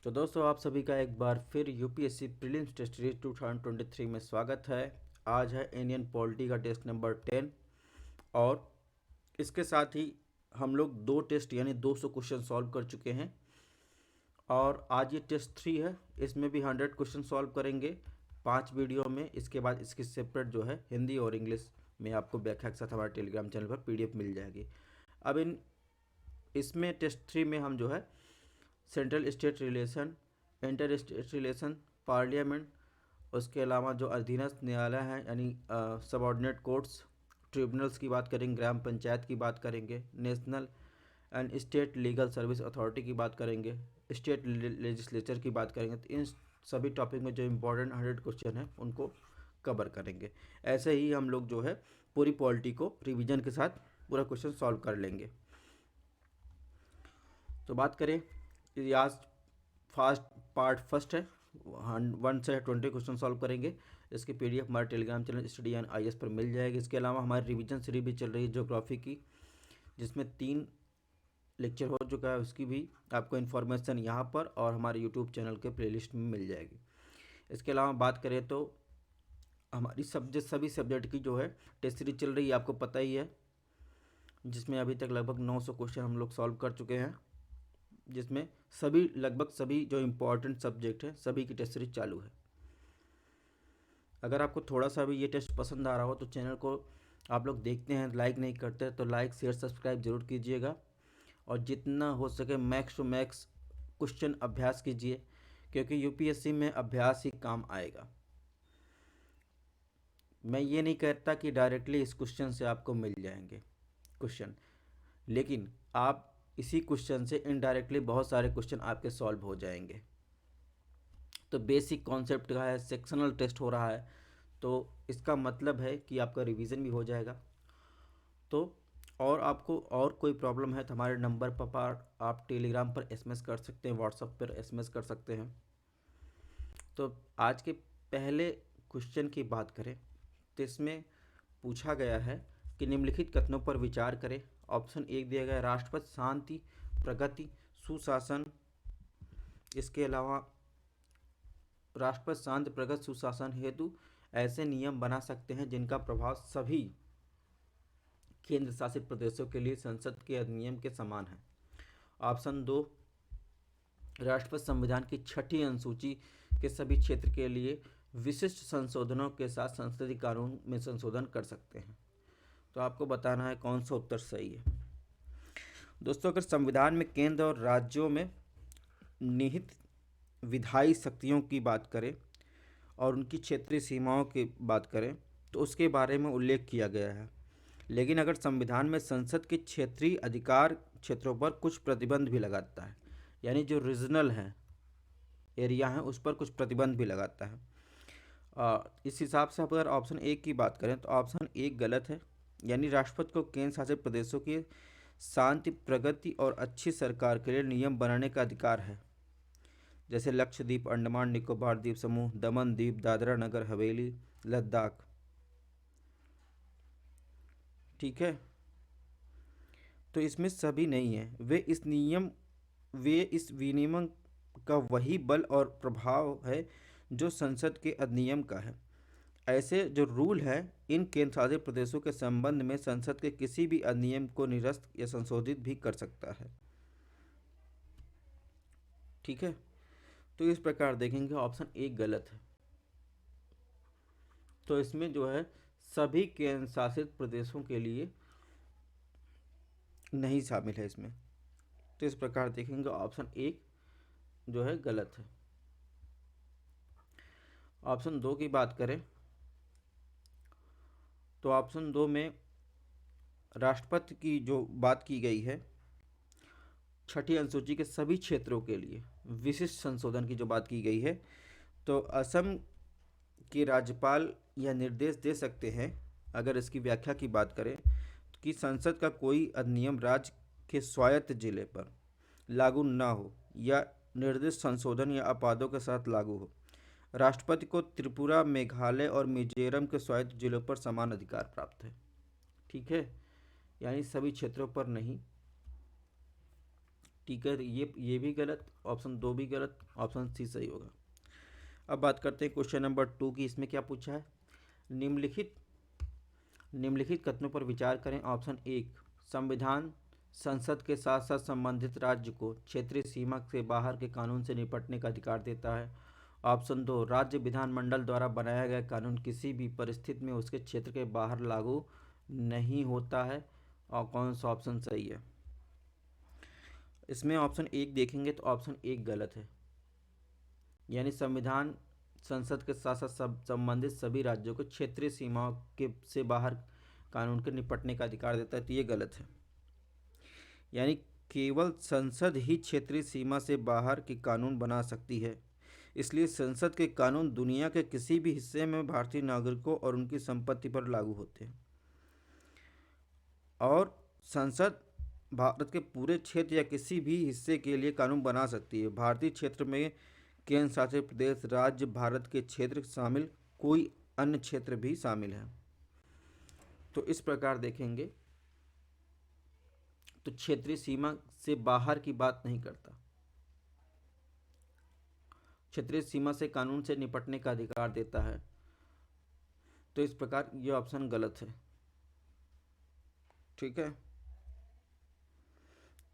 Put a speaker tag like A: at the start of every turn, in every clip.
A: तो दोस्तों आप सभी का एक बार फिर यूपीएससी प्रीलिम्स टेस्ट सीरीज 2023 में स्वागत है। आज है इंडियन पॉलिटी का टेस्ट नंबर 10 और इसके साथ ही हम लोग दो टेस्ट यानी 200 क्वेश्चन सॉल्व कर चुके हैं और आज ये टेस्ट 3 है। इसमें भी 100 क्वेश्चन सॉल्व करेंगे 5 वीडियो में। इसके बाद इसकी सेपरेट जो है हिंदी और इंग्लिश में आपको व्याख्या के साथ हमारे टेलीग्राम चैनल पर पीडीएफ मिल जाएगी। अब इसमें टेस्ट 3 में हम जो है central state relation, inter state relation, parliament, उसके अलावा जो अधीनस्थ न्यायालय हैं यानी सबऑर्डिनेट कोर्ट्स, ट्रिब्यूनल्स की बात करेंगे, ग्राम पंचायत की बात करेंगे, national and state legal service authority की बात करेंगे, स्टेट लेजिस्लेचर की बात करेंगे। तो इन सभी टॉपिक में जो इम्पोर्टेंट 100 क्वेश्चन हैं उनको कवर करेंगे। ऐसे ही हम लोग जो है पूरी पॉलिटी को रिवीजन के साथ पूरा क्वेश्चन सॉल्व कर लेंगे। तो बात करें इतिहास फास्ट पार्ट फर्स्ट है, 1 से 20 क्वेश्चन सॉल्व करेंगे। इसकी पीडीएफ हमारे Telegram channel study and IAS पर मिल जाएगी। इसके अलावा हमारी रिवीजन सीरीज भी चल रही है ज्योग्राफी की, जिसमें 3 लेक्चर हो चुका है। उसकी भी आपको इन्फॉर्मेशन यहाँ पर और हमारे यूट्यूब चैनल के प्लेलिस्ट में मिल जाएगी। इसके अलावा बात करें तो हमारी सभी सब्जेक्ट की जो है टेस्ट सीरीज चल रही है, आपको पता ही है, जिसमें अभी तक लगभग 900 क्वेश्चन हम लोग सॉल्व कर चुके हैं, जिसमें लगभग सभी जो इम्पोर्टेंट सब्जेक्ट हैं सभी की टेस्ट सीरीज चालू है। अगर आपको थोड़ा सा भी ये टेस्ट पसंद आ रहा हो तो चैनल को आप लोग देखते हैं, लाइक नहीं करते तो लाइक शेयर सब्सक्राइब जरूर कीजिएगा और जितना हो सके मैक्स टू मैक्स क्वेश्चन अभ्यास कीजिए, क्योंकि यूपीएससी में अभ्यास ही काम आएगा। मैं ये नहीं कहता कि डायरेक्टली इस क्वेश्चन से आपको मिल जाएंगे क्वेश्चन, लेकिन आप इसी क्वेश्चन से इनडायरेक्टली बहुत सारे क्वेश्चन आपके सॉल्व हो जाएंगे। तो बेसिक कॉन्सेप्ट का है, सेक्शनल टेस्ट हो रहा है, तो इसका मतलब है कि आपका रिवीजन भी हो जाएगा। तो और आपको और कोई प्रॉब्लम है तो हमारे नंबर पर आप टेलीग्राम पर एसएमएस कर सकते हैं, व्हाट्सएप पर एसएमएस कर सकते हैं। तो आज के पहले क्वेश्चन की बात करें तो इसमें पूछा गया है कि निम्नलिखित कथनों पर विचार करें। ऑप्शन 1 दिया गया है राष्ट्रपति शांति, प्रगति, सुशासन। इसके अलावा राष्ट्रपति शांति, प्रगति, सुशासन हेतु ऐसे नियम बना सकते हैं जिनका प्रभाव सभी केंद्र शासित प्रदेशों के लिए संसद के अधिनियम के समान है। ऑप्शन 2 राष्ट्रपति संविधान की 6ठी अनुसूची के सभी क्षेत्र के लिए विशिष्ट संशोधनों के साथ संसदीय कानून में संशोधन कर सकते हैं। तो आपको बताना है कौन सा उत्तर सही है। दोस्तों, अगर संविधान में केंद्र और राज्यों में निहित विधायी शक्तियों की बात करें और उनकी क्षेत्रीय सीमाओं की बात करें तो उसके बारे में उल्लेख किया गया है, लेकिन अगर संविधान में संसद के क्षेत्रीय अधिकार क्षेत्रों पर कुछ प्रतिबंध भी लगाता है, यानी जो रीजनल है एरिया है उस पर कुछ प्रतिबंध भी लगाता है। इस हिसाब से अगर ऑप्शन 1 की बात करें तो ऑप्शन 1 गलत है, यानी राष्ट्रपति को केंद्र शासित प्रदेशों की शांति, प्रगति और अच्छी सरकार के लिए नियम बनाने का अधिकार है, जैसे लक्षद्वीप, अंडमान निकोबार द्वीप समूह, दमन द्वीप, दादरा नगर हवेली, लद्दाख। ठीक है, तो इसमें सभी नहीं है। वे इस विनियमन का वही बल और प्रभाव है जो संसद के अधिनियम का है। ऐसे जो रूल है इन केंद्र शासित प्रदेशों के संबंध में संसद के किसी भी अधिनियम को निरस्त या संशोधित भी कर सकता है। ठीक है, तो इस प्रकार देखेंगे ऑप्शन 1 गलत है। तो इसमें जो है सभी केंद्र शासित प्रदेशों के लिए नहीं शामिल है इसमें। तो इस प्रकार देखेंगे ऑप्शन 1 जो है गलत है। ऑप्शन 2 की बात करें तो ऑप्शन 2 में राष्ट्रपति की जो बात की गई है 6ठी अनुसूची के सभी क्षेत्रों के लिए विशिष्ट संशोधन की जो बात की गई है, तो असम के राज्यपाल यह निर्देश दे सकते हैं, अगर इसकी व्याख्या की बात करें, कि संसद का कोई अधिनियम राज्य के स्वायत्त जिले पर लागू न हो या निर्दिष्ट संशोधन या अपवादों के साथ लागू हो। राष्ट्रपति को त्रिपुरा, मेघालय और मिजोरम के स्वायत्त जिलों पर समान अधिकार प्राप्त है। ठीक है, यानी सभी क्षेत्रों पर नहीं। ठीक है, ये भी गलत, ऑप्शन 2 भी गलत, ऑप्शन सी सही होगा। अब बात करते हैं क्वेश्चन नंबर 2 की। इसमें क्या पूछा है, निम्नलिखित निम्नलिखित कथनों पर विचार करें। ऑप्शन 1, संविधान संसद के साथ साथ संबंधित राज्य को क्षेत्रीय सीमा से बाहर के कानून से निपटने का अधिकार देता है। ऑप्शन 2, राज्य विधानमंडल द्वारा बनाया गया कानून किसी भी परिस्थिति में उसके क्षेत्र के बाहर लागू नहीं होता है। और कौन सा ऑप्शन सही है? इसमें ऑप्शन 1 देखेंगे तो ऑप्शन 1 गलत है, यानी संविधान संसद के साथ साथ संबंधित सभी राज्यों को क्षेत्रीय सीमाओं के से बाहर कानून के निपटने का अधिकार देता है, तो ये गलत है। यानी केवल संसद ही क्षेत्रीय सीमा से बाहर के कानून बना सकती है, इसलिए संसद के कानून दुनिया के किसी भी हिस्से में भारतीय नागरिकों और उनकी संपत्ति पर लागू होते हैं। और संसद भारत के पूरे क्षेत्र या किसी भी हिस्से के लिए कानून बना सकती है। भारतीय क्षेत्र में केंद्र शासित प्रदेश, राज्य, भारत के क्षेत्र शामिल कोई अन्य क्षेत्र भी शामिल है। तो इस प्रकार देखेंगे तो क्षेत्रीय सीमा से बाहर की बात नहीं करता, क्षेत्रीय सीमा से कानून से निपटने का अधिकार देता है। तो इस प्रकार ये ऑप्शन गलत है। ठीक है,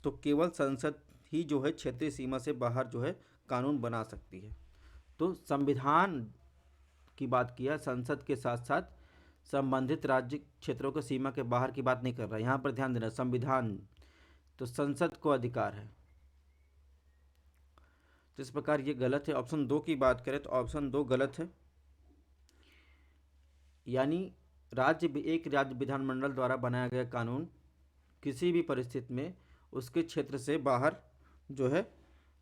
A: तो केवल संसद ही जो है क्षेत्रीय सीमा से बाहर जो है कानून बना सकती है। तो संविधान की बात किया, संसद के साथ साथ संबंधित राज्य क्षेत्रों के सीमा के बाहर की बात नहीं कर रहा है। यहाँ पर ध्यान देना, संविधान तो संसद को अधिकार है। तो इस प्रकार ये गलत है। ऑप्शन 2 की बात करें तो ऑप्शन 2 गलत है, यानी एक राज्य विधानमंडल द्वारा बनाया गया कानून किसी भी परिस्थिति में उसके क्षेत्र से बाहर जो है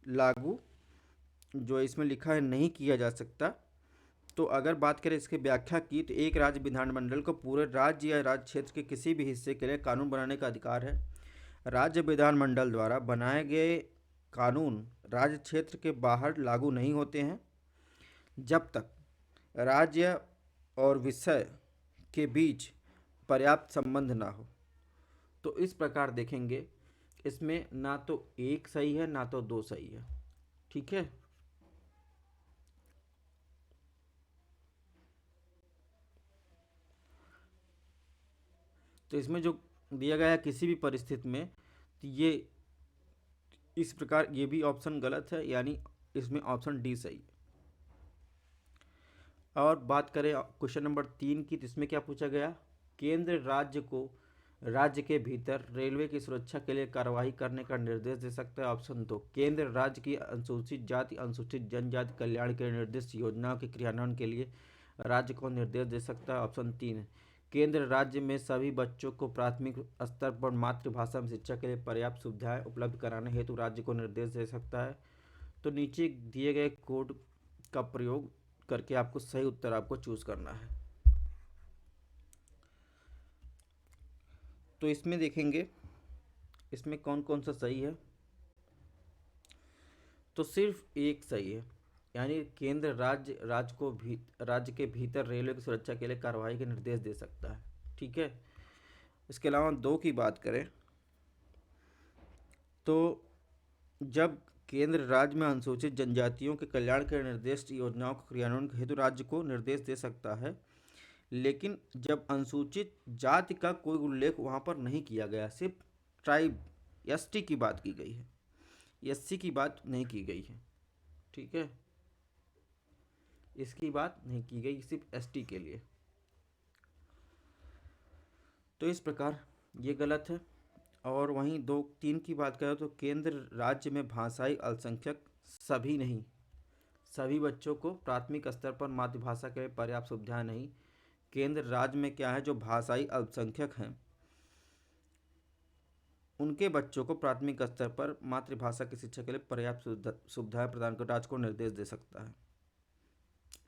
A: लागू, जो इसमें लिखा है, नहीं किया जा सकता। तो अगर बात करें इसकी व्याख्या की तो एक राज्य विधानमंडल को पूरे राज्य या राज्य क्षेत्र के किसी भी हिस्से के लिए कानून बनाने का अधिकार है। राज्य विधानमंडल द्वारा बनाए गए कानून राज्य क्षेत्र के बाहर लागू नहीं होते हैं जब तक राज्य और विषय के बीच पर्याप्त संबंध ना हो। तो इस प्रकार देखेंगे इसमें ना तो 1 सही है ना तो 2 सही है। ठीक है, तो इसमें जो दिया गया है किसी भी परिस्थिति में, तो ये इस प्रकार ये भी ऑप्शन गलत है, यानी इसमें ऑप्शन डी सही है। और बात करें क्वेश्चन नंबर 3 की, तो इसमें क्या पूछा गया, केंद्र राज्य को राज्य के भीतर रेलवे की सुरक्षा के लिए कार्रवाई करने का निर्देश दे सकता है। ऑप्शन 2, केंद्र राज्य की अनुसूचित जाति अनुसूचित जनजाति कल्याण के निर्दिष्ट योजनाओं के क्रियान्वयन के लिए राज्य को निर्देश दे सकता है। ऑप्शन 3, केंद्र राज्य में सभी बच्चों को प्राथमिक स्तर पर मातृभाषा में शिक्षा के लिए पर्याप्त सुविधाएं उपलब्ध कराने हेतु राज्य को निर्देश दे सकता है। तो नीचे दिए गए कोड का प्रयोग करके आपको सही उत्तर आपको चूज करना है। तो इसमें देखेंगे इसमें कौन कौन सा सही है, तो सिर्फ 1 सही है, यानी केंद्र राज्य के भीतर रेलवे की सुरक्षा के लिए कार्रवाई के निर्देश दे सकता है। ठीक है, इसके अलावा 2 की बात करें तो जब केंद्र राज्य में अनुसूचित जनजातियों के कल्याण के निर्दिष्ट योजनाओं के क्रियान्वयन हेतु राज्य को निर्देश दे सकता है, लेकिन जब अनुसूचित जाति का कोई उल्लेख वहाँ पर नहीं किया गया, सिर्फ ट्राइब एसटी की बात की गई है, एससी की बात नहीं की गई है। ठीक है, इसकी बात नहीं की गई, सिर्फ एसटी के लिए। तो इस प्रकार ये गलत है। और वहीं 2-3 की बात करें तो केंद्र राज्य में भाषाई अल्पसंख्यक सभी नहीं, सभी बच्चों को प्राथमिक स्तर पर मातृभाषा के लिए पर्याप्त सुविधाएं नहीं। केंद्र राज्य में क्या है, जो भाषाई अल्पसंख्यक हैं उनके बच्चों को प्राथमिक स्तर पर मातृभाषा की शिक्षा के लिए पर्याप्त सुविधाएं प्रदान कर राज्य को निर्देश दे सकता है।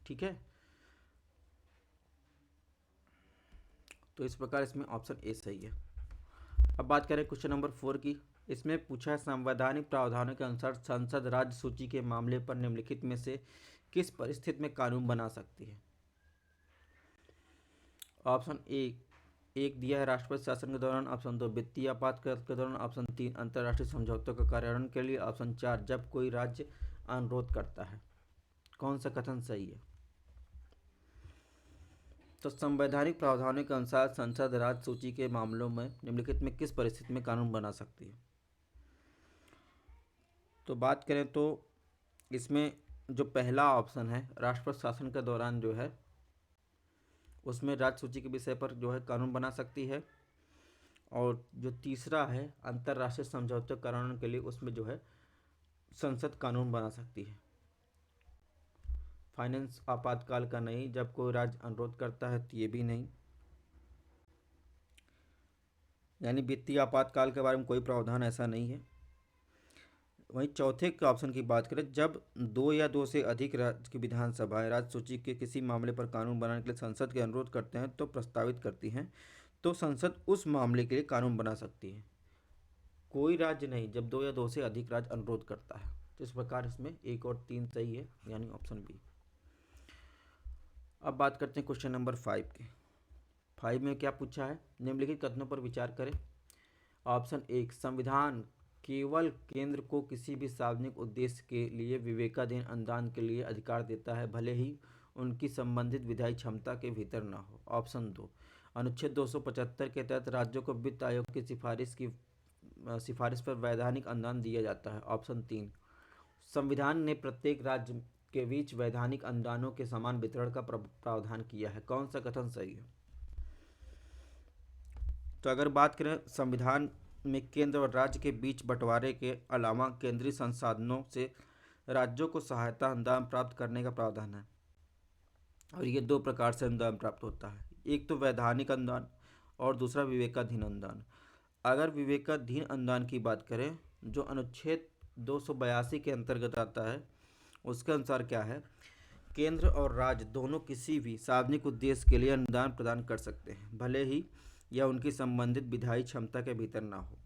A: ठीक है, तो इस प्रकार इसमें ऑप्शन ए सही है। अब बात करें क्वेश्चन नंबर 4 की। इसमें पूछा है, संवैधानिक प्रावधानों के अनुसार संसद राज्य सूची के मामले पर निम्नलिखित में से किस परिस्थिति में कानून बना सकती है। ऑप्शन ए, एक दिया है राष्ट्रपति शासन के दौरान, ऑप्शन 2 वित्तीय आपातकाल के दौरान, ऑप्शन 3 अंतर्राष्ट्रीय समझौतों के कार्यान्वयन के लिए, ऑप्शन 4 जब कोई राज्य अनुरोध करता है। कौन सा कथन सही है? तो संवैधानिक प्रावधानों के अनुसार संसद राज्य सूची के मामलों में निम्नलिखित में किस परिस्थिति में कानून बना सकती है? तो बात करें तो इसमें जो पहला ऑप्शन है राष्ट्रपति शासन के दौरान जो है उसमें राज्य सूची के विषय पर जो है कानून बना सकती है, और जो तीसरा है अंतर्राष्ट्रीय समझौते कार्यान्वयन के लिए उसमें जो है संसद कानून बना सकती है। फाइनेंस आपातकाल का नहीं, जब कोई राज्य अनुरोध करता है तो ये भी नहीं, यानी वित्तीय आपातकाल के बारे में कोई प्रावधान ऐसा नहीं है। वहीं चौथे के ऑप्शन की बात करें, जब दो या दो से अधिक राज्य की विधानसभाएं राज्य सूची के किसी मामले पर कानून बनाने के लिए संसद के अनुरोध करते हैं तो प्रस्तावित करती हैं, तो संसद उस मामले के लिए कानून बना सकती है। कोई राज्य नहीं, जब दो या दो से अधिक राज्य अनुरोध करता है। तो इस प्रकार इसमें 1 और 3 सही है, यानी ऑप्शन बी। अब बात करते हैं क्वेश्चन नंबर 5 के। 5 में क्या पूछा है? निम्नलिखित कथनों पर विचार करें। ऑप्शन 1 संविधान केवल केंद्र को किसी भी सार्वजनिक उद्देश्य के लिए विवेकाधीन अनुदान के लिए अधिकार देता है, भले ही उनकी संबंधित विधायी क्षमता के भीतर न हो। ऑप्शन 2 अनुच्छेद 275 के तहत राज्यों को वित्त आयोग की सिफारिश पर वैधानिक अनुदान दिया जाता है। ऑप्शन 3 संविधान ने प्रत्येक राज्य के बीच वैधानिक अनुदानों के समान वितरण का प्रावधान किया है। कौन सा कथन सही है? तो अगर बात करें संविधान में केंद्र और राज्य के बीच बंटवारे के अलावा केंद्रीय संसाधनों से राज्यों को सहायता अनुदान प्राप्त करने का प्रावधान है, और ये 2 प्रकार से अनुदान प्राप्त होता है, एक तो वैधानिक अनुदान और दूसरा विवेकाधीन अनुदान। अगर विवेकाधीन अनुदान की बात करें जो अनुच्छेद 282 के अंतर्गत आता है, उसके अनुसार क्या है, केंद्र और राज्य दोनों किसी भी सार्वजनिक उद्देश्य के लिए अनुदान प्रदान कर सकते हैं, भले ही यह उनकी संबंधित विधायी क्षमता के भीतर ना हो।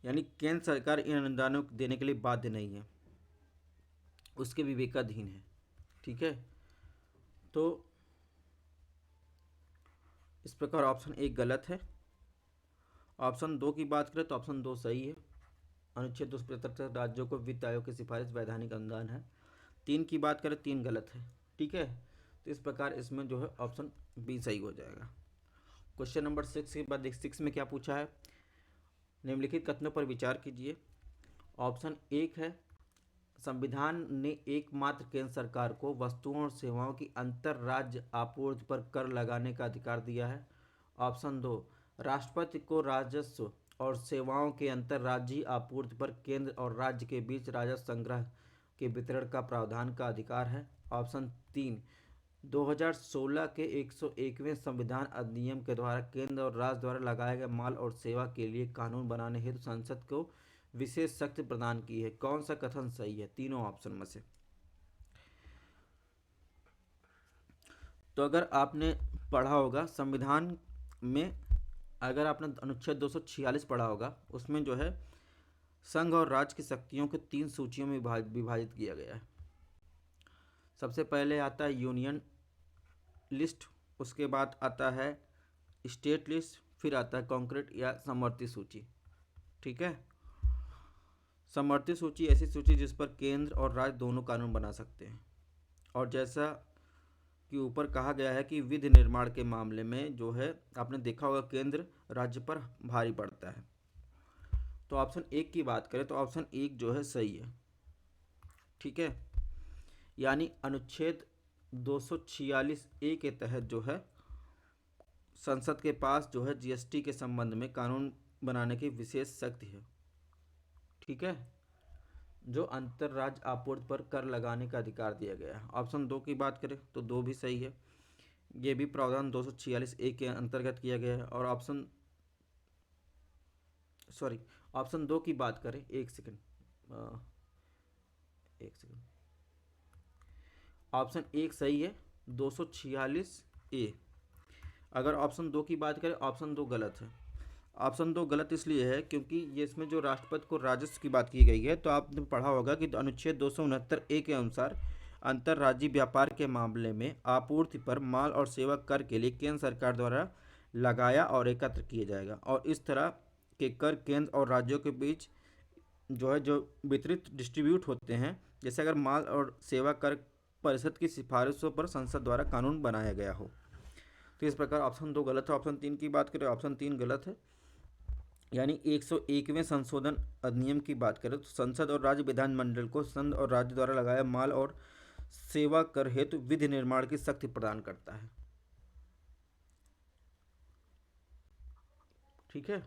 A: यानी केंद्र सरकार इन अनुदानों देने के लिए बाध्य नहीं है, उसके विवेकाधीन है। ठीक है, तो इस प्रकार ऑप्शन 1 गलत है। ऑप्शन 2 की बात करें तो ऑप्शन 2 सही है। अनुच्छेद 275 राज्यों को वित्त आयोग की सिफारिश वैधानिक अनुदान है। 3 की बात करें 3 गलत है। ठीक है, तो इस प्रकार इसमें जो है ऑप्शन बी सही हो जाएगा। क्वेश्चन नंबर 6 के बाद 6 में क्या पूछा है? निम्नलिखित कथनों पर विचार कीजिए। ऑप्शन 1 है संविधान ने एकमात्र केंद्र सरकार को वस्तुओं और सेवाओं की अंतर राज्य आपूर्ति पर कर लगाने का अधिकार दिया है। ऑप्शन 2 राष्ट्रपति को राजस्व और सेवाओं के अंतर राज्यीय आपूर्ति पर केंद्र और राज्य के बीच राजस्व संग्रह के वितरण का प्रावधान का अधिकार है। ऑप्शन 3 2016 के 101वें संविधान अधिनियम के द्वारा केंद्र और राज्य द्वारा लगाए गए माल और सेवा के लिए कानून बनाने हेतु संसद को विशेष शक्ति प्रदान की है। कौन सा कथन सही है तीनों ऑप्शन में से? तो अगर आपने पढ़ा होगा संविधान में, अगर आपने अनुच्छेद 246 पढ़ा होगा, उसमें जो है संघ और राज्य की शक्तियों को 3 सूचियों में विभाजित किया गया है। सबसे पहले आता है यूनियन लिस्ट, उसके बाद आता है स्टेट लिस्ट, फिर आता है कॉन्क्रीट या समवर्ती सूची। ठीक है, समवर्ती सूची ऐसी सूची जिस पर केंद्र और राज्य दोनों कानून बना सकते हैं, और जैसा कि ऊपर कहा गया है कि विधि निर्माण के मामले में जो है आपने देखा होगा केंद्र राज्य पर भारी पड़ता है। तो ऑप्शन 1 की बात करें तो ऑप्शन 1 जो है सही है। ठीक है, यानी अनुच्छेद 246A के तहत जो है संसद के पास जो है जीएसटी के संबंध में कानून बनाने की विशेष शक्ति है। ठीक है, जो अंतर्राज्य आपूर्ति पर कर लगाने का अधिकार दिया गया है। ऑप्शन 2 की बात करें तो 2 भी सही है, ये भी प्रावधान 246A के अंतर्गत किया गया है। और ऑप्शन 2 की बात करें, एक सेकंड, ऑप्शन 1 सही है 246A। अगर ऑप्शन 2 की बात करें, ऑप्शन 2 गलत है। ऑप्शन 2 गलत इसलिए है क्योंकि ये इसमें जो राष्ट्रपति को राजस्व की बात की गई है, तो आपने पढ़ा होगा कि अनुच्छेद 269A के अनुसार अंतर्राज्यीय व्यापार के मामले में आपूर्ति पर माल और सेवा कर के लिए केंद्र सरकार द्वारा लगाया और एकत्र किया जाएगा। और इस तरह के कर केंद्र और राज्यों के बीच जो वितरित डिस्ट्रीब्यूट होते हैं। जैसे अगर माल और सेवा कर परिषद की सिफारिशों पर संसद द्वारा कानून बनाया गया हो। तो इस प्रकार ऑप्शन 2 गलत है। ऑप्शन 3 की बात करें, ऑप्शन 3 गलत है। यानी 101वें संशोधन अधिनियम की बात करें तो संसद और राज्य विधानमंडल को संघ और राज्य द्वारा लगाया माल और सेवा कर हेतु विधि निर्माण की शक्ति प्रदान करता है। ठीक है,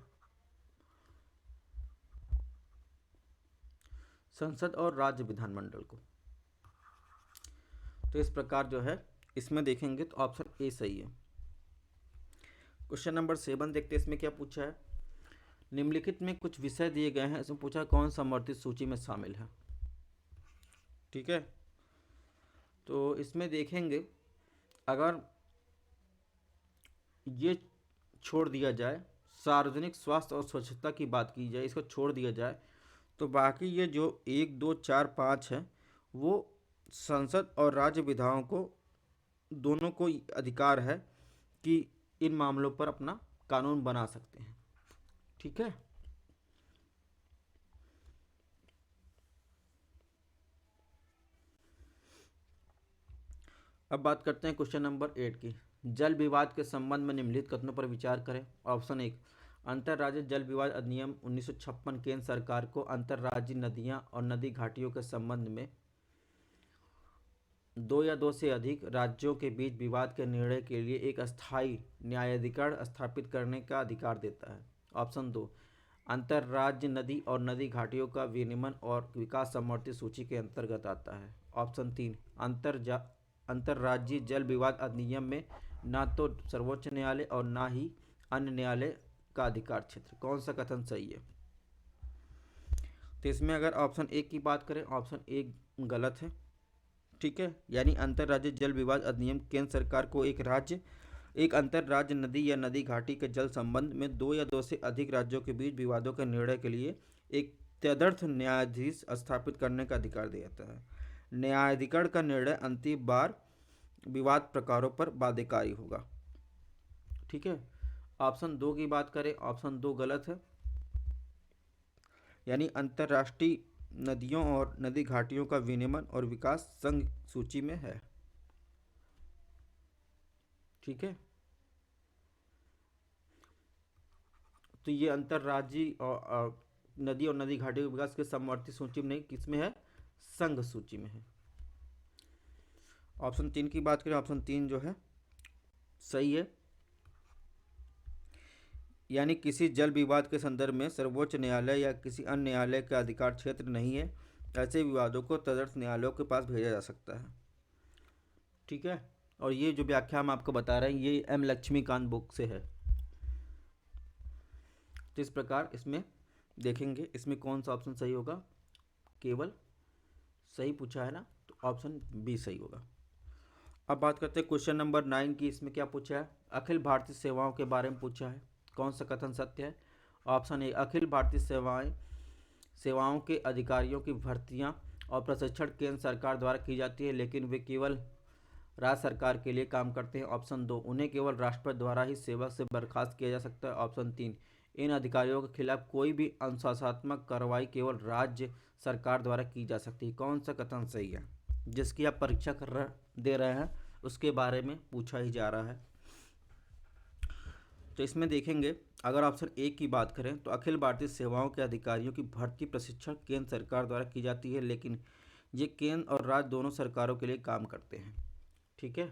A: संसद और राज्य विधानमंडल को। तो इस प्रकार जो है इसमें देखेंगे तो ऑप्शन ए सही है। क्वेश्चन नंबर 7 देखते हैं इसमें क्या पूछा है। निम्नलिखित में कुछ विषय दिए गए हैं, इसमें पूछा कौन समर्थित सूची में शामिल है। ठीक है, तो इसमें देखेंगे अगर ये छोड़ दिया जाए, सार्वजनिक स्वास्थ्य और स्वच्छता की बात की जाए, इसको छोड़ दिया जाए, तो बाकी ये जो 1, 2, 4, 5 है वो संसद और राज्य विधाओं को दोनों को अधिकार है कि इन मामलों पर अपना कानून बना सकते हैं। ठीक है, अब बात करते हैं क्वेश्चन नंबर 8 की। जल विवाद के संबंध में निम्नलिखित कथनों पर विचार करें। ऑप्शन 1, अंतर्राज्यीय जल विवाद अधिनियम 1956 केंद्र सरकार को अंतर्राज्यीय नदियां और नदी घाटियों के संबंध में 2 या 2 से अधिक राज्यों के बीच विवाद के निर्णय के लिए एक अस्थायी न्यायाधिकरण स्थापित करने का अधिकार देता है। ऑप्शन 2, अंतर्राज्य नदी और नदी घाटियों का विनियमन और विकास समवर्ती सूची के अंतर्गत आता है। ऑप्शन 3, अंतर्राज्यीय जल विवाद अधिनियम में ना तो सर्वोच्च न्यायालय और ना ही अन्य न्यायालय का अधिकार क्षेत्र। कौन सा कथन सही है? तो इसमें अगर ऑप्शन 1 की बात करें, ऑप्शन 1 गलत है। ठीक है, यानी अंतर्राज्यीय जल विवाद अधिनियम केंद्र सरकार को एक अंतर्राज्य नदी या नदी घाटी के जल संबंध में 2 या 2 से अधिक राज्यों के बीच विवादों के निर्णय के लिए एक तदर्थ न्यायाधीश स्थापित करने का अधिकार दिया जाता है। न्यायाधिकरण का निर्णय अंतिम बार विवाद प्रकारों पर बाध्यकारी होगा। ठीक है, ऑप्शन 2 की बात करें, ऑप्शन 2 गलत है। यानी अंतर्राष्ट्रीय नदियों और नदी घाटियों का विनियमन और विकास संघ सूची में है। ठीक है, तो ये अंतर्राज्यीय और नदी और नदी घाटी के विकास के समवर्ती सूची में नहीं, किसमें है? संघ सूची में है। ऑप्शन 3 की बात करें, ऑप्शन 3 जो है सही है। यानी किसी जल विवाद के संदर्भ में सर्वोच्च न्यायालय या किसी अन्य न्यायालय का अधिकार क्षेत्र नहीं है। ऐसे विवादों को तदर्थ न्यायालयों के पास भेजा जा सकता है। ठीक है, और ये जो व्याख्या हम आपको बता रहे हैं ये एम लक्ष्मीकांत बुक से है। तो इस प्रकार इसमें देखेंगे इसमें कौन सा ऑप्शन सही होगा। केवल सही पूछा है ना, तो ऑप्शन बी सही होगा। अब बात करते हैं क्वेश्चन नंबर 9 की। इसमें क्या पूछा है? अखिल भारतीय सेवाओं के बारे में पूछा है। कौन सा कथन सत्य है? ऑप्शन ए, अखिल भारतीय सेवाओं के अधिकारियों की भर्तियां और प्रशिक्षण केंद्र सरकार द्वारा की जाती है, लेकिन वे केवल राज्य सरकार के लिए काम करते हैं। ऑप्शन 2, उन्हें केवल राष्ट्रपति द्वारा ही सेवा से बर्खास्त किया जा सकता है। ऑप्शन 3, इन अधिकारियों के खिलाफ कोई भी अनुशासनात्मक कार्रवाई केवल राज्य सरकार द्वारा की जा सकती है। कौन सा कथन सही है? जिसकी आप परीक्षा दे रहे हैं उसके बारे में पूछा ही जा रहा है। तो इसमें देखेंगे अगर ऑप्शन 1 की बात करें तो अखिल भारतीय सेवाओं के अधिकारियों की भर्ती प्रशिक्षण केंद्र सरकार द्वारा की जाती है, लेकिन ये केंद्र और राज्य दोनों सरकारों के लिए काम करते हैं। ठीक है,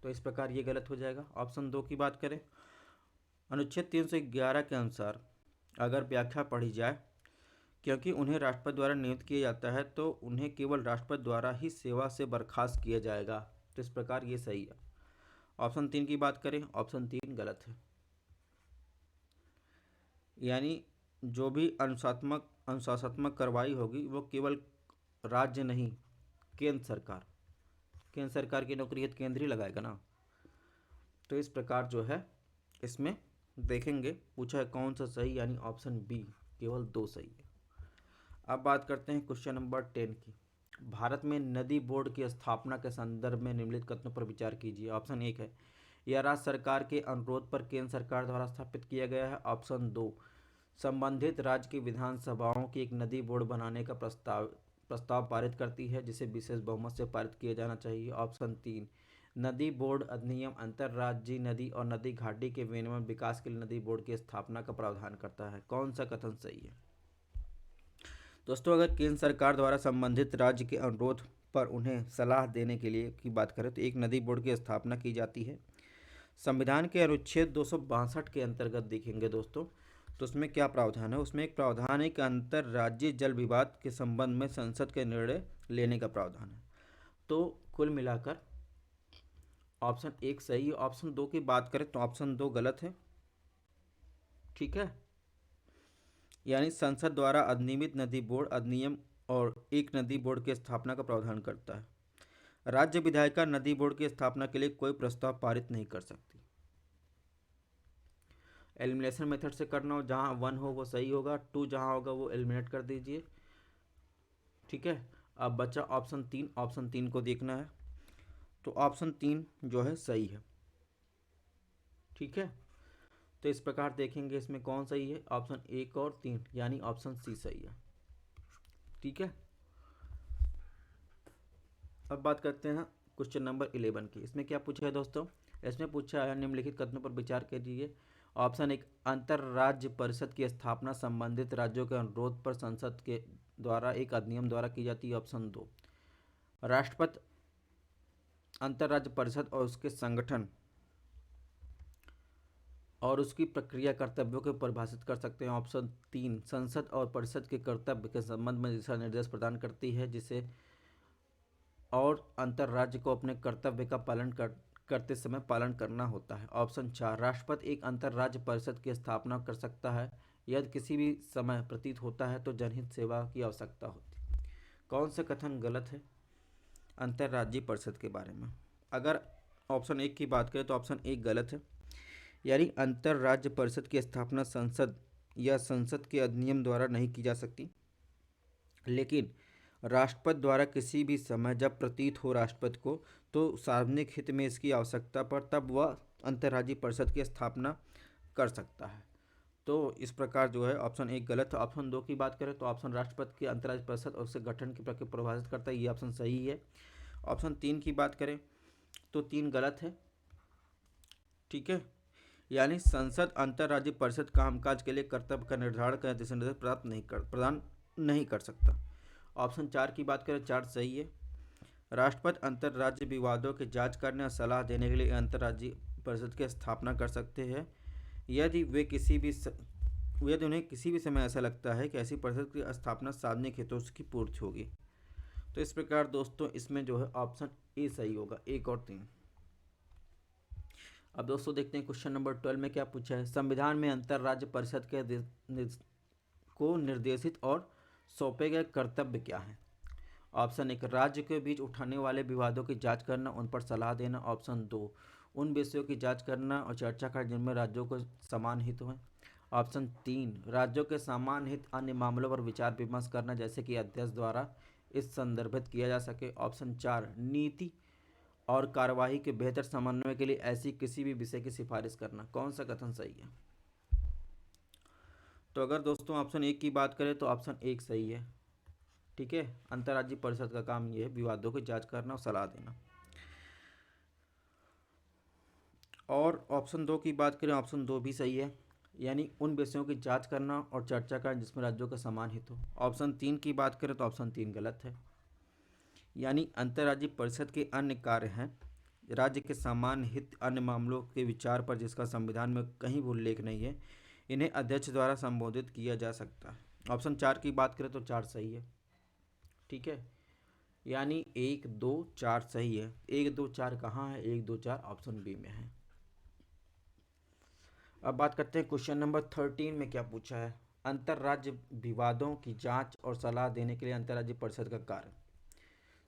A: तो इस प्रकार ये गलत हो जाएगा। ऑप्शन 2 की बात करें, अनुच्छेद 311 के अनुसार अगर व्याख्या पढ़ी जाए, क्योंकि उन्हें राष्ट्रपति द्वारा नियुक्त किया जाता है तो उन्हें केवल राष्ट्रपति द्वारा ही सेवा से बर्खास्त किया जाएगा। तो इस प्रकार ये सही है। ऑप्शन 3 की बात करें, ऑप्शन 3 गलत है। यानी जो भी अनुशासनात्मक कार्रवाई होगी वो केवल राज्य नहीं, केंद्र सरकार की नौकरी है तो केंद्र ही लगाएगा ना। तो इस प्रकार जो है इसमें देखेंगे पूछा है कौन सा सही, यानी ऑप्शन बी केवल 2 सही है। अब बात करते हैं क्वेश्चन नंबर 10 की। भारत में नदी बोर्ड की स्थापना के संदर्भ में निम्नलिखित कथनों पर विचार कीजिए। ऑप्शन 1 है, यह राज्य सरकार के अनुरोध पर केंद्र सरकार द्वारा स्थापित किया गया है। ऑप्शन 2, संबंधित राज्य की विधानसभाओं की एक नदी बोर्ड बनाने का प्रस्ताव पारित करती है, जिसे विशेष बहुमत से पारित किया जाना चाहिए। ऑप्शन 3, नदी बोर्ड अधिनियम अंतर्राज्यीय नदी और नदी घाटी के विनियमन विकास के लिए नदी बोर्ड की स्थापना का प्रावधान करता है। कौन सा कथन सही है? दोस्तों, अगर केंद्र सरकार द्वारा संबंधित राज्य के अनुरोध पर उन्हें सलाह देने के लिए की बात करें तो एक नदी बोर्ड की स्थापना की जाती है। संविधान के अनुच्छेद 262 के अंतर्गत देखेंगे दोस्तों, तो उसमें क्या प्रावधान है? उसमें एक प्रावधान है कि अंतर्राज्यीय जल विवाद के संबंध में संसद के निर्णय लेने का प्रावधान है। तो कुल मिलाकर ऑप्शन 1 सही है। ऑप्शन 2 की बात करें तो ऑप्शन 2 गलत है। ठीक है, यानी संसद द्वारा अधिनियमित नदी बोर्ड अधिनियम और एक नदी बोर्ड की स्थापना का प्रावधान करता है। राज्य विधायिका नदी बोर्ड की स्थापना के लिए कोई प्रस्ताव पारित नहीं कर सकती। एलिमिनेशन मेथड से करना हो, जहाँ 1 हो वो सही होगा, 2 जहाँ होगा वो एलिमिनेट कर दीजिए। ठीक है, अब बचा ऑप्शन 3। ऑप्शन 3 को देखना है, तो ऑप्शन 3 जो है सही है। ठीक है, तो इस प्रकार देखेंगे इसमें कौन सही है। ऑप्शन 1 और 3 यानी ऑप्शन सी सही है। ठीक है, अब बात करते हैं क्वेश्चन नंबर 11 की। इसमें क्या पूछा है दोस्तों? इसमें पूछा है निम्नलिखित कथनों पर विचार कीजिए। ऑप्शन 1, अंतर्राज्य परिषद की स्थापना संबंधित राज्यों के अनुरोध पर संसद के द्वारा एक अधिनियम द्वारा की जाती है। ऑप्शन 2, राष्ट्रपति अंतर्राज्य परिषद और उसके संगठन और उसकी प्रक्रिया कर्तव्यों को परिभाषित कर सकते हैं। ऑप्शन 3, संसद और परिषद के कर्तव्य के संबंध में दिशा निर्देश प्रदान करती है, जिसे और अंतर्राज्य को अपने कर्तव्य का पालन करते समय पालन करना होता है। ऑप्शन 4, राष्ट्रपति एक अंतर्राज्य परिषद की स्थापना कर सकता है यदि किसी भी समय प्रतीत होता है तो जनहित सेवा की आवश्यकता होती। कौन सा कथन गलत है अंतर्राज्यीय परिषद के बारे में? अगर ऑप्शन 1 की बात करें तो ऑप्शन 1 गलत है, यानी अंतर्राज्य परिषद की स्थापना संसद या संसद के अधिनियम द्वारा नहीं की जा सकती, लेकिन राष्ट्रपति द्वारा किसी भी समय जब प्रतीत हो राष्ट्रपति को तो सार्वजनिक हित में इसकी आवश्यकता पर तब वह अंतर्राज्यीय परिषद की स्थापना कर सकता है। तो इस प्रकार जो है ऑप्शन 1 गलत है। ऑप्शन 2 की बात करें तो ऑप्शन राष्ट्रपति की अंतर्राज्यीय परिषद और उसके गठन की प्रक्रिया प्रभावित करता है, ये ऑप्शन सही है। ऑप्शन 3 की बात करें तो 3 गलत है। ठीक है, यानी संसद अंतर्राज्यीय परिषद कामकाज के लिए कर्तव्य का निर्धारण कर दिशा निर्देश प्रदान नहीं कर सकता। ऑप्शन 4 की बात करें, 4 सही है। राष्ट्रपति अंतर्राज्यीय विवादों की जांच करने और सलाह देने के लिए अंतर्राज्यीय परिषद की स्थापना कर सकते हैं यदि उन्हें किसी भी समय ऐसा लगता है कि ऐसी परिषद की स्थापना सार्वजनिक हितों की पूर्ति होगी। तो इस प्रकार दोस्तों इसमें जो है ऑप्शन ए सही होगा, 1 और 3। अब दोस्तों देखते हैं क्वेश्चन नंबर 12 में क्या पूछा है। संविधान में अंतर्राज्य परिषद के को निर्देशित और सौंपे गए कर्तव्य क्या हैं? ऑप्शन 1, राज्य के बीच उठाने वाले विवादों की जांच करना, उन पर सलाह देना। ऑप्शन 2, उन विषयों की जांच करना और चर्चा करना जिनमें राज्यों को समान हित हो। ऑप्शन 3, राज्यों के समान हित अन्य मामलों पर विचार विमर्श करना, जैसे कि अध्यक्ष द्वारा इस संदर्भित किया जा सके। ऑप्शन 4, नीति और कार्यवाही के बेहतर समन्वय के लिए ऐसी किसी भी विषय की सिफारिश करना। कौन सा कथन सही है? तो अगर दोस्तों ऑप्शन 1 की बात करें तो ऑप्शन 1 सही है। ठीक है, अंतर्राज्यीय परिषद का काम ये है विवादों की जांच करना और सलाह देना। और ऑप्शन 2 की बात करें, ऑप्शन 2 भी सही है, यानी उन विषयों की जांच करना और चर्चा करना जिसमें राज्यों का समान हित हो। ऑप्शन 3 की बात करें तो ऑप्शन 3 गलत है, यानी अंतर्राज्यीय परिषद के अन्य कार्य हैं राज्य के समान हित अन्य मामलों के विचार पर जिसका संविधान में कहीं भी उल्लेख नहीं है, इन्हें अध्यक्ष द्वारा संबोधित किया जा सकता है। ऑप्शन 4 की बात करें तो 4 सही है। ठीक है, यानी 1 2 4 सही है। 1 2 4 कहाँ है? 1 2 4 ऑप्शन बी में है। अब बात करते हैं क्वेश्चन नंबर 13 में क्या पूछा है। अंतर्राज्य विवादों की जांच और सलाह देने के लिए अंतर्राज्यीय परिषद का कार्य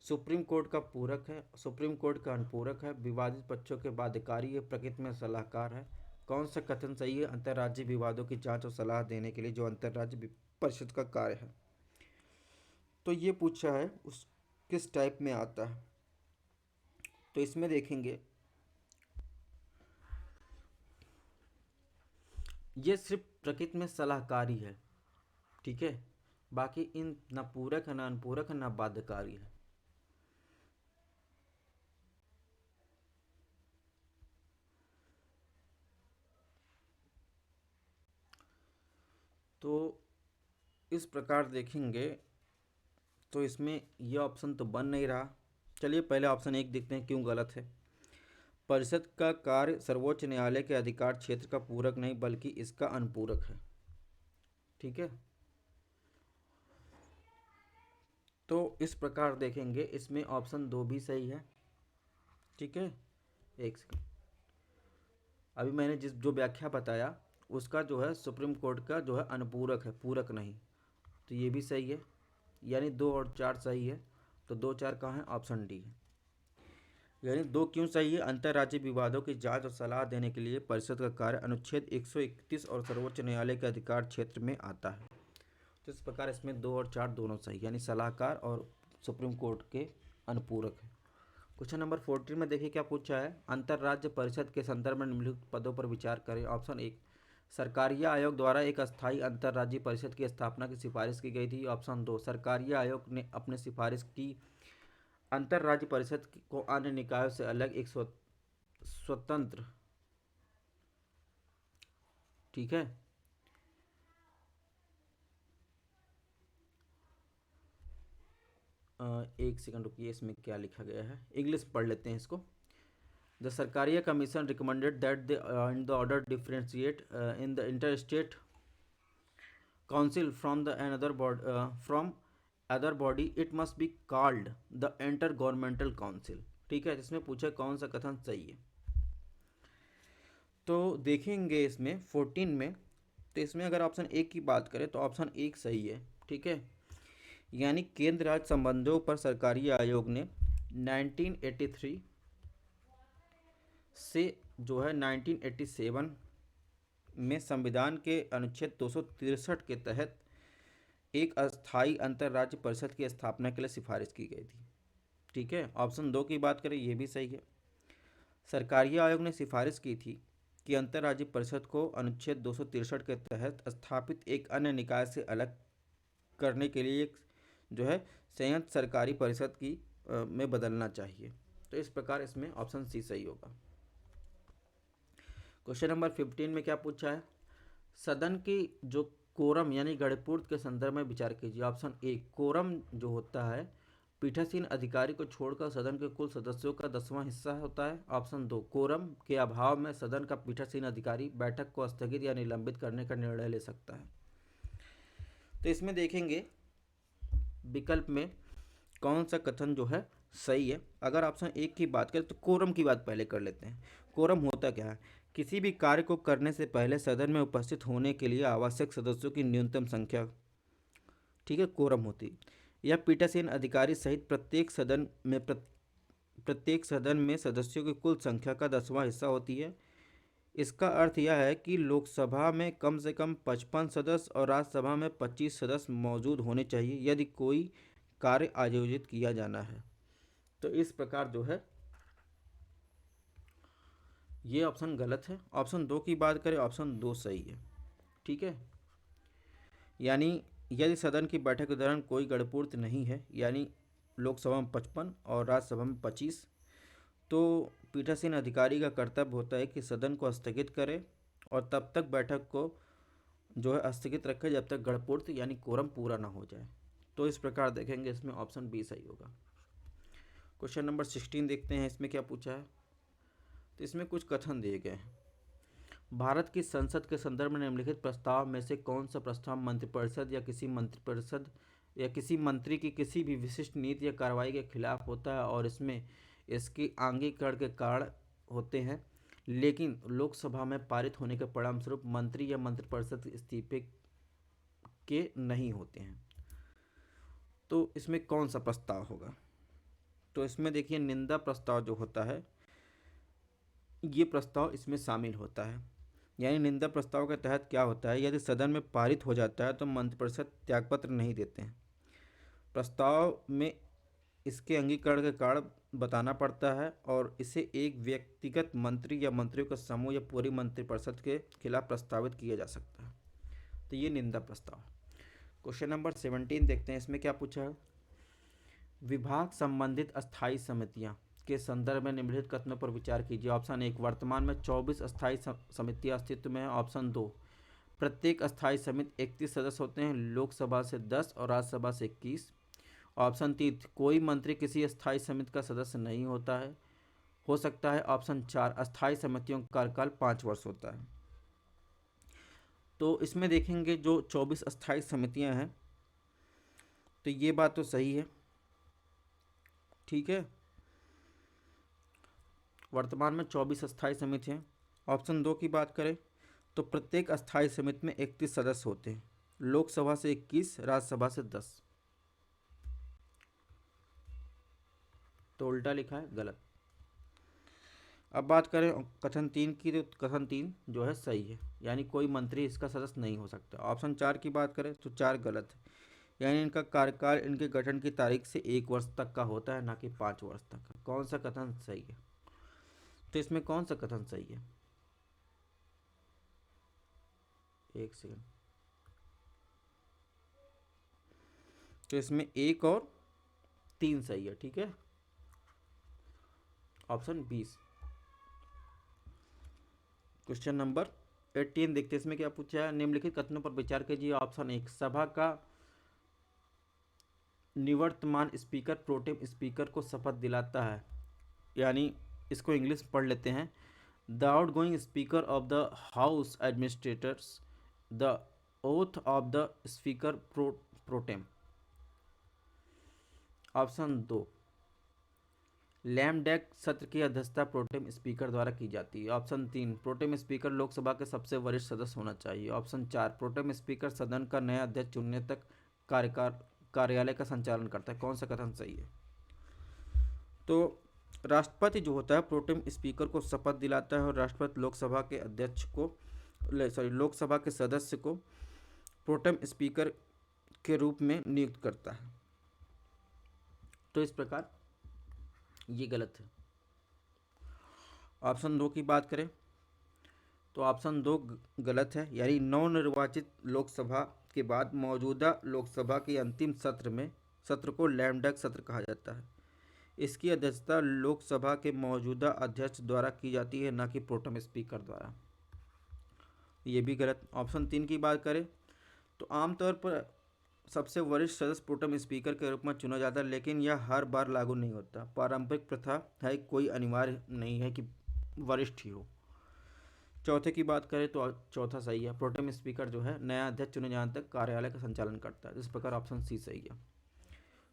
A: सुप्रीम कोर्ट का पूरक है, सुप्रीम कोर्ट का अनुपूरक है, विवादित पक्षों के बाध्यकारी है, प्रकृति में सलाहकार है। कौन सा कथन सही है अंतर्राज्यीय विवादों की जांच और सलाह देने के लिए जो अंतर्राज्यीय परिषद का कार्य है? तो ये पूछा है उस किस टाइप में आता है। तो इसमें देखेंगे ये सिर्फ प्रकृति में सलाहकारी है, ठीक है, बाकी इन ना पूरक है ना अनुपूरक है ना बाध्यकारी है। तो इस प्रकार देखेंगे तो इसमें यह ऑप्शन तो बन नहीं रहा। चलिए पहले ऑप्शन एक देखते हैं क्यों गलत है। परिषद का कार्य सर्वोच्च न्यायालय के अधिकार क्षेत्र का पूरक नहीं बल्कि इसका अनुपूरक है, ठीक है। तो इस प्रकार देखेंगे इसमें ऑप्शन दो भी सही है, ठीक है। एक सेकंड, अभी मैंने जिस जो व्याख्या बताया उसका जो है सुप्रीम कोर्ट का जो है अनुपूरक है, पूरक नहीं। तो ये भी सही है, यानी 2 और 4 सही है। तो 2 4 कहाँ है, ऑप्शन डी है। यानी दो क्यों सही है, अंतर्राज्यीय विवादों की जांच और सलाह देने के लिए परिषद का कार्य अनुच्छेद 131 और सर्वोच्च न्यायालय के अधिकार क्षेत्र में आता है। तो इस प्रकार इसमें 2 और 4 दोनों सही, यानी सलाहकार और सुप्रीम कोर्ट के अनुपूरक है। क्वेश्चन नंबर 14 में देखिए क्या पूछा है। अंतर्राज्य परिषद के संदर्भ में निम्नलिखित पदों पर विचार करें। ऑप्शन एक, सरकारिया आयोग द्वारा एक अस्थायी अंतर्राज्यीय परिषद की स्थापना की सिफारिश की गई थी। ऑप्शन दो, सरकारिया आयोग ने अपने सिफारिश की अंतर्राज्यीय परिषद को अन्य निकायों से अलग एक स्वतंत्र, ठीक है, एक सेकंड रुकिए, इसमें क्या लिखा गया है, इंग्लिश पढ़ लेते हैं इसको। The Sarkaria commission recommended that the in the order differentiate in the inter state council from the another body from other body it must be called the inter governmental council, ठीक है। जिसमें पूछा कौन सा कथन सही है। तो देखेंगे इसमें 14 में, तो इसमें अगर ऑप्शन एक की बात करें तो ऑप्शन एक सही है, ठीक है। यानी केंद्र राज्य संबंधों पर सरकारी आयोग ने 1983 से जो है 1987 में संविधान के अनुच्छेद 263 के तहत एक अस्थायी अंतर्राज्य परिषद की स्थापना के लिए सिफारिश की गई थी, ठीक है। ऑप्शन दो की बात करें ये भी सही है। सरकारी आयोग ने सिफारिश की थी कि अंतर्राज्यीय परिषद को अनुच्छेद 263 के तहत स्थापित एक अन्य निकाय से अलग करने के लिए एक जो है संयुक्त सरकारी परिषद की में बदलना चाहिए। तो इस प्रकार इसमें ऑप्शन सी सही होगा। क्वेश्चन नंबर 15 में क्या पूछा है। सदन की जो कोरम यानी गणपूर्त के संदर्भ में विचार कीजिए। ऑप्शन ए, कोरम जो होता है पीठासीन अधिकारी को छोड़कर सदन के कुल सदस्यों का 10वां हिस्सा होता है। ऑप्शन दो, कोरम के अभाव में सदन का पीठासीन अधिकारी बैठक को स्थगित या निलंबित करने का निर्णय ले सकता है। तो इसमें देखेंगे विकल्प में कौन सा कथन जो है सही है। अगर ऑप्शन एक की बात करें तो कोरम की बात पहले कर लेते हैं। कोरम होता क्या है, किसी भी कार्य को करने से पहले सदन में उपस्थित होने के लिए आवश्यक सदस्यों की न्यूनतम संख्या, ठीक है, कोरम होती। यह पीठासीन अधिकारी सहित प्रत्येक सदन में सदस्यों की कुल संख्या का 10वां हिस्सा होती है। इसका अर्थ यह है कि लोकसभा में कम से कम 55 सदस्य और राज्यसभा में 25 सदस्य मौजूद होने चाहिए यदि कोई कार्य आयोजित किया जाना है। तो इस प्रकार जो है ये ऑप्शन गलत है। ऑप्शन दो की बात करें, ऑप्शन दो सही है, ठीक है। यानी यदि सदन की बैठक के दौरान कोई गणपूर्त नहीं है, यानी लोकसभा में 55 और राज्यसभा में 25, तो पीठासीन अधिकारी का कर्तव्य होता है कि सदन को स्थगित करे और तब तक बैठक को जो है स्थगित रखे जब तक गणपूर्त यानी कोरम पूरा ना हो जाए। तो इस प्रकार देखेंगे इसमें ऑप्शन बी सही होगा। क्वेश्चन नंबर 16 देखते हैं इसमें क्या पूछा है। तो इसमें कुछ कथन दिए गए हैं। भारत की संसद के संदर्भ में निम्नलिखित प्रस्ताव में से कौन सा प्रस्ताव मंत्रिपरिषद या किसी मंत्रिपरिषद या किसी मंत्री की किसी भी विशिष्ट नीति या कार्रवाई के खिलाफ होता है और इसमें इसकी आंगीकरण के कारण होते हैं, लेकिन लोकसभा में पारित होने के परिणामस्वरूप मंत्री या मंत्रिपरिषद इस्तीफे के नहीं होते हैं। तो इसमें कौन सा प्रस्ताव होगा। तो इसमें देखिए निंदा प्रस्ताव जो होता है ये प्रस्ताव इसमें शामिल होता है। यानी निंदा प्रस्ताव के तहत क्या होता है, यदि सदन में पारित हो जाता है तो मंत्रिपरिषद त्यागपत्र नहीं देते हैं। प्रस्ताव में इसके अंगीकरण के कारण बताना पड़ता है और इसे एक व्यक्तिगत मंत्री या मंत्रियों का समूह या पूरी मंत्रिपरिषद के खिलाफ प्रस्तावित किया जा सकता है। तो ये निंदा प्रस्ताव। क्वेश्चन नंबर 17 देखते हैं, इसमें क्या पूछा है। विभाग संबंधित अस्थायी समितियां के संदर्भ में निम्नलिखित कथनों पर विचार कीजिए। ऑप्शन 1, वर्तमान में 24 अस्थायी समितियां अस्तित्व में हैं। ऑप्शन 2, प्रत्येक अस्थायी समिति 31 सदस्य होते हैं, लोकसभा से 10 और राज्यसभा से 21। ऑप्शन 3, कोई मंत्री किसी अस्थायी समिति का सदस्य नहीं होता है, हो सकता है। ऑप्शन 4, अस्थायी समितियों का कार्यकाल 5 वर्ष होता है। तो इसमें देखेंगे जो 24 अस्थायी समितियां हैं, तो ये बात तो सही है, ठीक है। वर्तमान में 24 अस्थायी समिति हैं। ऑप्शन 2 की बात करें तो प्रत्येक अस्थायी समिति में 31 सदस्य होते हैं, लोकसभा से 21, राज्यसभा से 10। तो उल्टा लिखा है, गलत। अब बात करें कथन 3 की, तो कथन 3 जो है सही है, यानी कोई मंत्री इसका सदस्य नहीं हो सकता। ऑप्शन 4 की बात करें तो 4 गलत है, यानी इनका कार्यकाल इनके गठन की तारीख से 1 वर्ष तक का होता है, ना कि 5 वर्ष तक का। कौन सा कथन सही है? तो इसमें कौन सा कथन सही है? एक सेकंड। तो इसमें 1 और 3 सही है, ठीक है। ऑप्शन 20। क्वेश्चन नंबर 18 देखते हैं, इसमें क्या पूछा है। निम्नलिखित कथनों पर विचार कीजिए। ऑप्शन 1, सभा का निवर्तमान स्पीकर प्रोटेम स्पीकर को शपथ दिलाता है, यानी इसको इंग्लिश पढ़ लेते हैं। The outgoing speaker of the house administrators the oath of the speaker pro tem. Option 2, lame duck सत्र की अध्यक्षता प्रोटेम स्पीकर द्वारा की जाती है। ऑप्शन 3, प्रोटेम स्पीकर लोकसभा के सबसे वरिष्ठ सदस्य होना चाहिए। ऑप्शन 4, प्रोटेम स्पीकर सदन का नया अध्यक्ष चुनने तक कार्यालय का संचालन करता है। कौन सा कथन सही है? तो राष्ट्रपति जो होता है प्रोटेम स्पीकर को शपथ दिलाता है और राष्ट्रपति लोकसभा के अध्यक्ष को लोकसभा के सदस्य को प्रोटेम स्पीकर के रूप में नियुक्त करता है। तो इस प्रकार ये गलत है। ऑप्शन 2 की बात करें तो ऑप्शन 2 गलत है, यानी नवनिर्वाचित लोकसभा के बाद मौजूदा लोकसभा के अंतिम सत्र को लैम डैक सत्र कहा जाता है। इसकी अध्यक्षता लोकसभा के मौजूदा अध्यक्ष द्वारा की जाती है, न कि प्रोटेम स्पीकर द्वारा। ये भी गलत। ऑप्शन 3 की बात करें तो आमतौर पर सबसे वरिष्ठ सदस्य प्रोटेम स्पीकर के रूप में चुना जाता है, लेकिन यह हर बार लागू नहीं होता। पारंपरिक प्रथा है, कोई अनिवार्य नहीं है कि वरिष्ठ ही हो। चौथे की बात करें तो चौथा सही है, प्रोटेम स्पीकर जो है नया अध्यक्ष चुने जाने तक कार्यालय का संचालन करता है। इस प्रकार ऑप्शन सी सही है।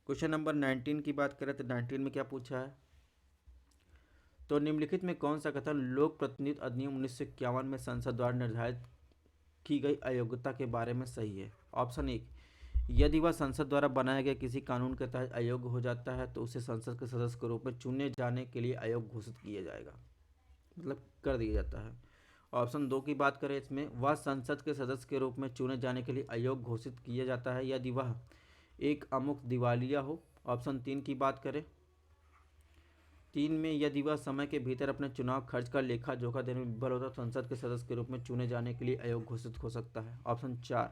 A: क्वेश्चन नंबर 19 की बात करें तो 19 में क्या पूछा है। तो निम्नलिखित में कौन सा कथन लोक प्रतिनिधि अधिनियम 1951 में संसद द्वारा निर्धारित की गई अयोग्यता के बारे में सही है। ऑप्शन 1, यदि वह संसद द्वारा बनाए गए किसी कानून के तहत अयोग्य हो जाता है तो उसे संसद के सदस्य के रूप में चुने जाने के लिए अयोग्य घोषित किया जाएगा, मतलब कर दिया जाता है। ऑप्शन 2 की बात करें, इसमें वह संसद के सदस्य के रूप में चुने जाने के लिए अयोग्य घोषित किया जाता है यदि वह एक अमुक दिवालिया हो। ऑप्शन 3 की बात करें, 3 में यदि वह समय के भीतर अपने चुनाव खर्च का लेखा जोखा देने में विफल होता तो संसद के सदस्य के रूप में चुने जाने के लिए अयोग्य घोषित हो सकता है। ऑप्शन 4,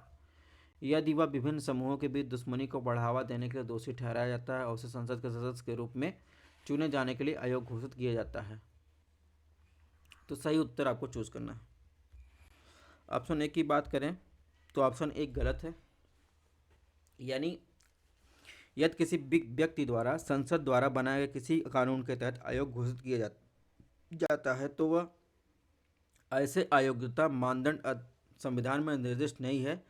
A: यदि वह विभिन्न समूहों के बीच दुश्मनी को बढ़ावा देने के लिए दोषी ठहराया जाता है और उसे संसद के सदस्य के रूप में चुने जाने के लिए अयोग्य घोषित किया जाता है। तो सही उत्तर आपको चूज करना है। ऑप्शन 1 की बात करें तो ऑप्शन 1 गलत है, यानी यदि किसी व्यक्ति द्वारा संसद द्वारा बनाए गए किसी कानून के तहत अयोग्य घोषित किया जाता है तो वह ऐसे अयोग्यता मानदंड संविधान में निर्दिष्ट नहीं है,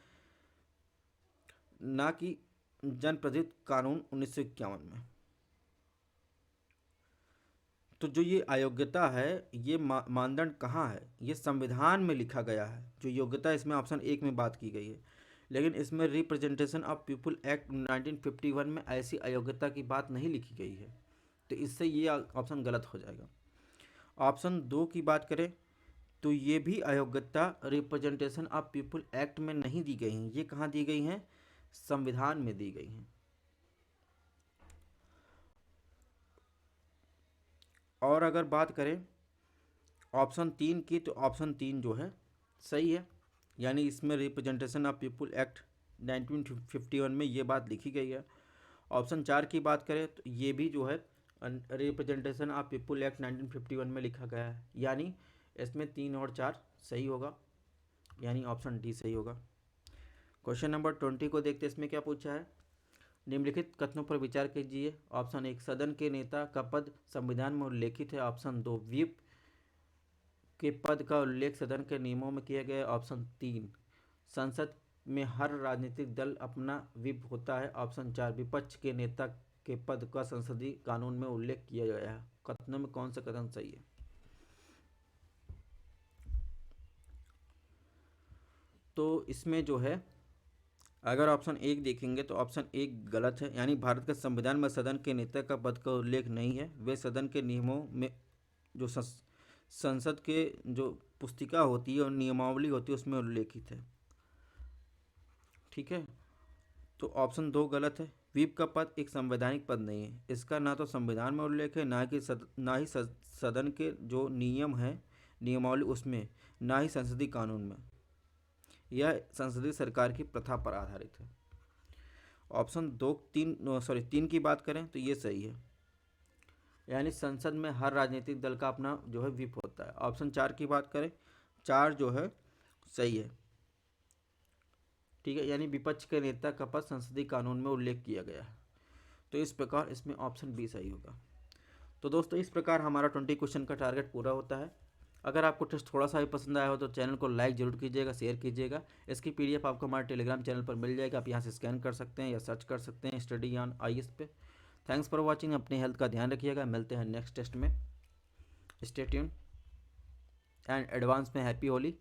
A: ना कि जनप्रतिनिधि कानून 1951 में। तो जो ये अयोग्यता है, ये मानदंड कहाँ है? ये संविधान में लिखा गया है। जो योग्यता इसमें ऑप्शन 1 में बात की गई है, लेकिन इसमें रिप्रेजेंटेशन ऑफ पीपुल एक्ट 1951 में ऐसी अयोग्यता की बात नहीं लिखी गई है। तो इससे ये ऑप्शन गलत हो जाएगा। ऑप्शन 2 की बात करें तो ये भी अयोग्यता रिप्रेजेंटेशन ऑफ पीपुल एक्ट में नहीं दी गई हैं। ये कहाँ दी गई हैं? संविधान में दी गई हैं। और अगर बात करें ऑप्शन 3 की, तो ऑप्शन 3 जो है सही है, यानी इसमें रिप्रेजेंटेशन ऑफ पीपुल एक्ट 1951 में ये बात लिखी गई है। ऑप्शन 4 की बात करें तो ये भी जो है रिप्रेजेंटेशन ऑफ पीपुल एक्ट 1951 में लिखा गया है, यानी इसमें 3 और 4 सही होगा, यानी ऑप्शन डी सही होगा। क्वेश्चन नंबर 20 को देखते हैं, इसमें क्या पूछा है। निम्नलिखित कथनों पर विचार कीजिए। ऑप्शन 1, सदन के नेता का पद संविधान में उल्लेखित है। ऑप्शन 2, व्हिप के पद का उल्लेख सदन के नियमों में किया गया है। ऑप्शन 3, संसद में हर राजनीतिक दल अपना व्हिप होता है। ऑप्शन 4, विपक्ष के नेता के पद का संसदीय कानून में उल्लेख किया गया है। कथनों में कौन सा कथन सही है। तो इसमें जो है अगर ऑप्शन 1 देखेंगे तो ऑप्शन 1 गलत है, यानी भारत के संविधान में सदन के नेता का पद का उल्लेख नहीं है। वे सदन के नियमों में जो संसद के जो पुस्तिका होती है और नियमावली होती है उसमें उल्लेखित है। ठीक है, तो ऑप्शन 2 गलत है। व्हिप का पद एक संवैधानिक पद नहीं है, इसका ना तो संविधान में उल्लेख है, ना ही सदन के जो नियम है नियमावली उसमें, ना ही संसदीय कानून में। यह संसदीय सरकार की प्रथा पर आधारित है। ऑप्शन 3 की बात करें तो ये सही है, यानी संसद में हर राजनीतिक दल का अपना जो है व्हिप होता है। ऑप्शन 4 की बात करें, 4 जो है सही है। ठीक है, यानी विपक्ष के नेता का पद संसदीय कानून में उल्लेख किया गया है, तो इस प्रकार इसमें ऑप्शन बी सही होगा। तो दोस्तों इस प्रकार हमारा 20 क्वेश्चन का टारगेट पूरा होता है। अगर आपको टेस्ट थोड़ा सा भी पसंद आया हो तो चैनल को लाइक जरूर कीजिएगा, शेयर कीजिएगा। इसकी पीडीएफ आपको हमारे टेलीग्राम चैनल पर मिल जाएगा, आप यहाँ से स्कैन कर सकते हैं या सर्च कर सकते हैं स्टडी ऑन आईएएस पे। Thanks for watching. अपने हेल्थ का ध्यान रखिएगा, मिलते हैं नेक्स्ट टेस्ट में। स्टे ट्यून एंड एडवांस में हैप्पी होली।